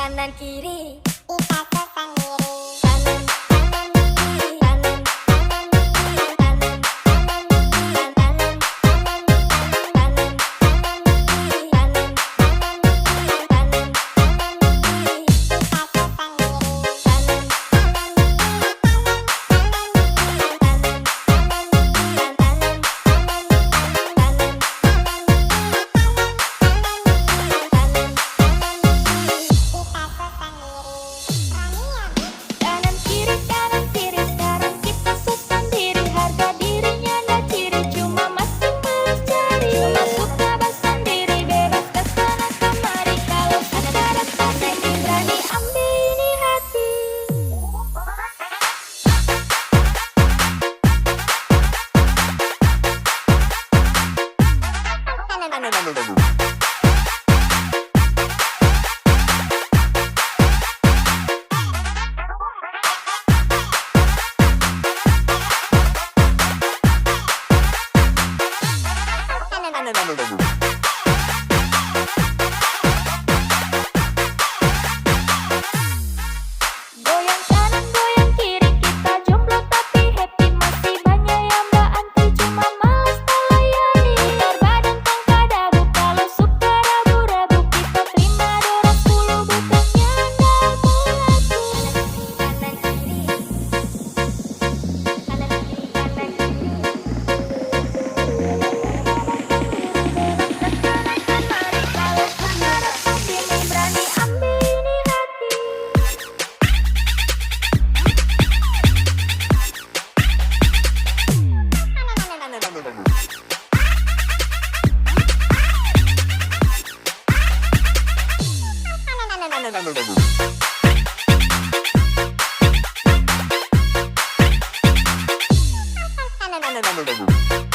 kanan kiri bisa sendiri. Kanan kanan kiri, kanan kanan kiri, kanan kanan kiri, kanan kanan kiri, kanan kanan kiri, kanan kanan kiri, kanan kanan kiri bisa sendiri. Kanan kanan kiri, kanan kanan kiri, kanan kanan kiri, kanan kanan kanan kiri kanan kiri sekarang kita sendiri. Harga dirinya nggak ciri, cuma masih malas cari. Cuma suka bersendiri, bebas kesana kemari. Kalau ada rasa pengen berani ambil ini hati. Goyang kanan goyang kiri, kita jomblo tapi happy. Masih banyak yang mbak anti, cuma malas tak layani. Putar badan tanpa dabu, kalau suka ragu-ragu. Kita terima dorong 10, bukannya nggak mengaku. Kanan kiri, kanan kiri, kanan kiri. Kesana kemari, kalau ada rasa pengen berani ambil ini hati. No.